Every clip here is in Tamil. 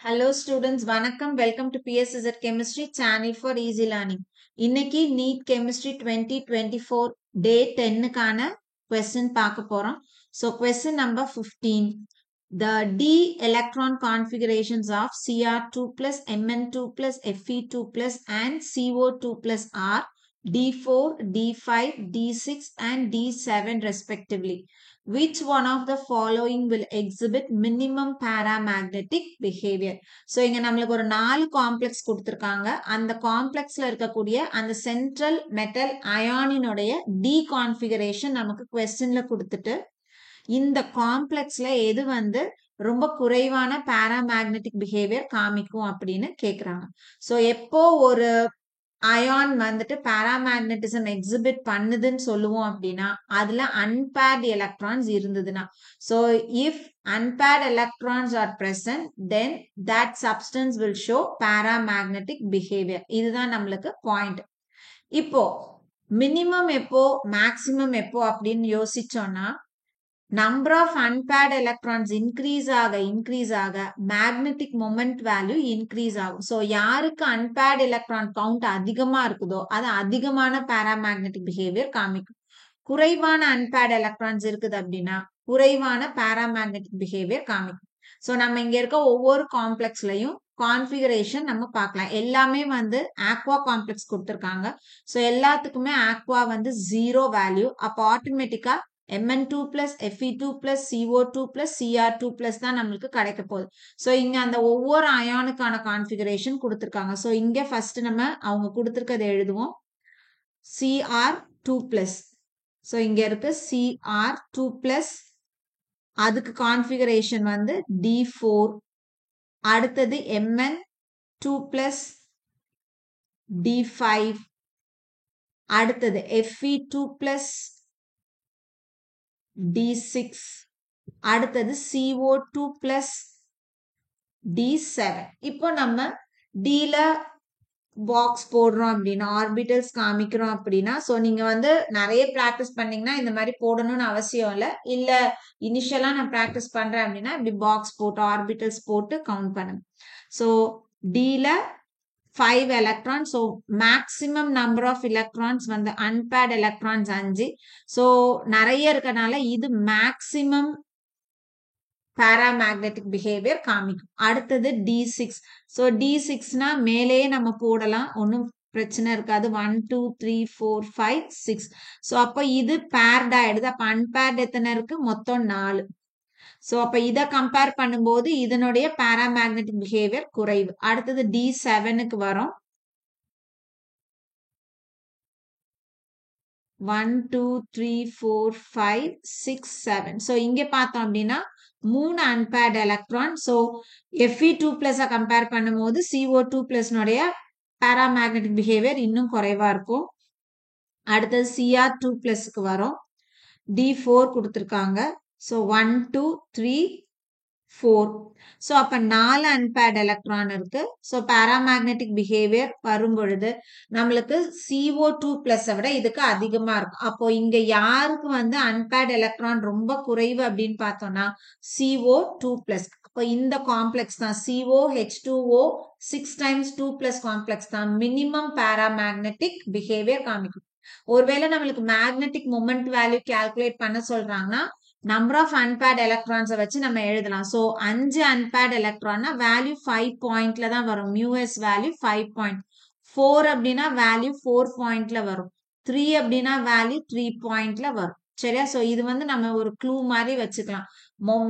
Hello students, வணக்கம். Welcome to PSZ Chemistry Channel for Easy Learning. இன்னைக்கு NEET Chemistry 2024 Day 10க்கான question பார்க்க போறோம். So question number 15. The d electron configurations of Cr2 plus Mn2 plus Fe2 plus and CO2 plus are D4, D5, D6 and D7 respectively. Which one of the following will exhibit minimum paramagnetic behavior? So இங்க நம்மளுக்கு ஒரு 4 காம்ப்ளெக்ஸ் கொடுத்திருக்காங்க. அந்த காம்ப்ளெக்ஸ்ல இருக்கக்கூடிய அந்த சென்ட்ரல் மெட்டல் அயானினுடைய டி கான்ஃபிகரேஷன் நமக்கு क्वेश्चनல கொடுத்துட்டு இந்த காம்ப்ளெக்ஸ்ல எது வந்து ரொம்ப குறைவான பாராமேக்னெட்டிக் பிஹேவியர் காமிக்கும் அப்படின்னு கேக்குறாங்க. சோ எப்போ ஒரு அயான் வந்துட்டு பாராமேக்னட்டிசம் எக்ஸிபிட் பண்ணுதுன்னு சொல்லுவோம் அப்படின்னா அதுல அன்பேர்ட் எலக்ட்ரான்ஸ் இருந்ததுன்னா so if unpaired electrons are present then that substance will show paramagnetic behavior. இதுதான் நம்மளுக்கு பாயிண்ட். இப்போ மினிமம் எப்போ மேக்சிமம் எப்போ அப்படின்னு யோசிச்சோம்னா number of unpaired electrons increase ஆக magnetic moment value increase ஆகும். So யாருக்கு unpaired electron count அதிகமா இருக்குதோ அது அதிகமான paramagnetic behavior காமிக்கும். குறைவான unpaired electrons இருக்குது அப்படின்னா குறைவான paramagnetic behavior காமிக்கும். So நம்ம இங்க இருக்க ஒவ்வொரு காம்ப்ளெக்ஸ்லயும் கான்ஃபிகரேஷன் நம்ம பார்க்கலாம். எல்லாமே வந்து ஆக்வா காம்ப்ளெக்ஸ் கொடுத்திருக்காங்க. So எல்லாத்துக்குமே ஆக்வா வந்து 0 வேல்யூ. அப்போ ஆட்டோமேட்டிக்கா Mn2 plus Fe2 plus CO2 plus Cr2 plus தான் நம்மளுக்கு கிடைக்க போகுது. ஸோ இங்க அந்த ஒவ்வொரு அயானுக்கான கான்ஃபிகரேஷன் கொடுத்துருக்காங்க. ஸோ இங்க ஃபர்ஸ்ட் நம்ம அவங்க கொடுத்துருக்கதை எழுதுவோம். Cr2 plus. ஸோ இங்க இருக்கு Cr2 plus. அதுக்கு கான்ஃபிகரேஷன் வந்து D4. அடுத்தது Mn2 plus D5. அடுத்தது Fe2 plus D6. அடுத்தது CO2 plus D7. இப்போ நம்ம Dல பாக்ஸ் போடுறோம் அப்படின்னா ஆர்பிட்டல்ஸ் காமிக்கிறோம் அப்படின்னா சோ நீங்க வந்து நிறைய பிராக்டிஸ் பண்ணீங்கன்னா இந்த மாதிரி போடணும்னு அவசியம் இல்ல இனிஷியலா நான் பிராக்டிஸ் பண்றேன் அப்படின்னா இப்படி பாக்ஸ் போட்டு ஆர்பிட்டல்ஸ் போட்டு கவுண்ட் பண்ணுங்க. சோ Dல 5 electrons. So maximum number of electrons வந்து unpaired electrons 5. So நிறைய இருக்கனால இது maximum paramagnetic behavior காமிக்கும். அடுத்தது D6. So D6னா மேலேயே நம்ம போடலாம். ஒன்னும் பிரச்சனை இருக்காது. 1 2 3 4 5 6. So அப்ப இது paired ஆயிடுது. அப்ப unpaired எத்தனை இருக்கு? மொத்தம் 4. சோ அப்ப இத கம்பேர் பண்ணும்போது இதனுடைய பாராமேக்னெட்டிக் பிஹேவியர் குறைவு. அடுத்தது D7க்கு வரும். 1 2 3 4 5 6 7. சோ இங்க பார்த்தோம் அப்படின்னா 3 அன்பேர்ட் electron. So Fe2 plus compare பண்ணும்போது CO2 பிளஸ் உடைய பாராமேக்னெட்டிக் பிஹேவியர் இன்னும் குறைவா இருக்கும். அடுத்தது Cr2 பிளஸ்க்கு வரும். D4 கொடுத்திருக்காங்க. So 1 2 3 4. So அப்ப 4 அன்பேர்ட் எலக்ட்ரான் இருக்கு. So பாராமேக்னெட்டிக் பிஹேவியர் வரும் பொழுது நம்மளுக்கு CO2 பிளஸ் விட இதுக்கு அதிகமா இருக்கும். அப்போ இங்க யாருக்கு வந்து அன்பேர்ட் எலக்ட்ரான் ரொம்ப குறைவு அப்படின்னு பார்த்தோம்னா CO2 பிளஸ். அப்போ இந்த காம்ப்ளெக்ஸ் தான் COH2O 6 times 2 plus காம்ப்ளெக்ஸ் தான் மினிமம் பாராமேக்னெட்டிக் பிஹேவியர் காமிக்கும். ஒருவேளை நம்மளுக்கு மேக்னெட்டிக் மொமெண்ட் வேல்யூ கால்குலேட் பண்ண சொல்றாங்கன்னா நம்பர் ஆஃப் அன்பேர்ட் எலக்ட்ரான்ஸை வச்சு நம்ம எழுதலாம். ஸோ 5 அன்பேர்ட் எலக்ட்ரான்னா வேல்யூ 5 பாயிண்ட்ல தான் வரும். Mu s value 5 point. 4 அப்படின்னா வேல்யூ 4 பாயிண்ட்ல வரும். 3 அப்படின்னா வேல்யூ 3 பாயிண்ட்ல வரும். சரியா? ஸோ இது வந்து நம்ம ஒரு க்ளூ மாதிரி வச்சுக்கலாம்.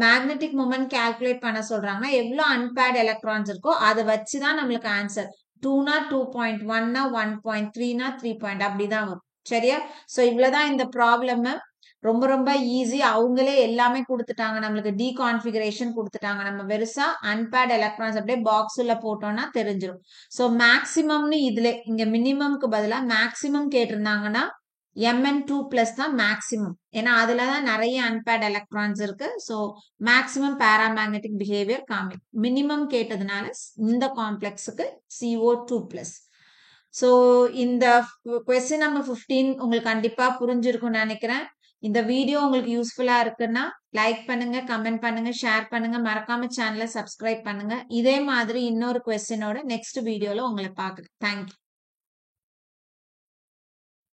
மேக்னெட்டிக் மொமெண்ட் கால்குலேட் பண்ண சொல்றாங்கன்னா எவ்வளவு அன்பேர்ட் எலக்ட்ரான்ஸ் இருக்கோ அதை வச்சுதான் நம்மளுக்கு ஆன்சர். 2னா 2.1னா 1.3னா 3 பாயிண்ட் அப்படிதான் வரும். சரியா? ஸோ இவ்வளவுதான் இந்த ப்ராப்ளம். ரொம்ப ரொம்ப ஈஸி. அவங்களே எல்லாமே கொடுத்துட்டாங்க. நம்மளுக்கு டி கான்ஃபிகரேஷன் கொடுத்துட்டாங்க. நம்ம வெறுசா அன்பேர்ட் எலக்ட்ரான்ஸ் அப்படியே பாக்ஸ் உள்ள போட்டோம்னா தெரிஞ்சிடும். சோ மேக்சிமம்னு இதுல இங்க மினிமம்க்கு பதிலா மேக்சிமம் கேட்டிருந்தாங்கன்னா Mn2 பிளஸ் தான் மேக்சிமம். ஏன்னா அதுலதான் நிறைய அன்பேர்ட் எலக்ட்ரான்ஸ் இருக்கு. சோ மேக்சிமம் பாராமேக்னெட்டிக் பிஹேவியர் காமிக். மினிமம் கேட்டதுனால இந்த காம்ப்ளெக்ஸுக்கு CO2 பிளஸ். சோ இந்த கொஸ்டின் நம்பர் 15 உங்களுக்கு கண்டிப்பா புரிஞ்சிருக்கும்னு நினைக்கிறேன். இந்த வீடியோ உங்களுக்கு யூஸ்ஃபுல்லா இருக்குன்னா லைக் பண்ணுங்க, கமெண்ட் பண்ணுங்க, ஷேர் பண்ணுங்க, மறக்காம சேனலை சப்ஸ்கிரைப் பண்ணுங்க. இதே மாதிரி இன்னொரு கொஸ்டினோட நெக்ஸ்ட் வீடியோல உங்களை பார்க்குறேன். தேங்க்யூ.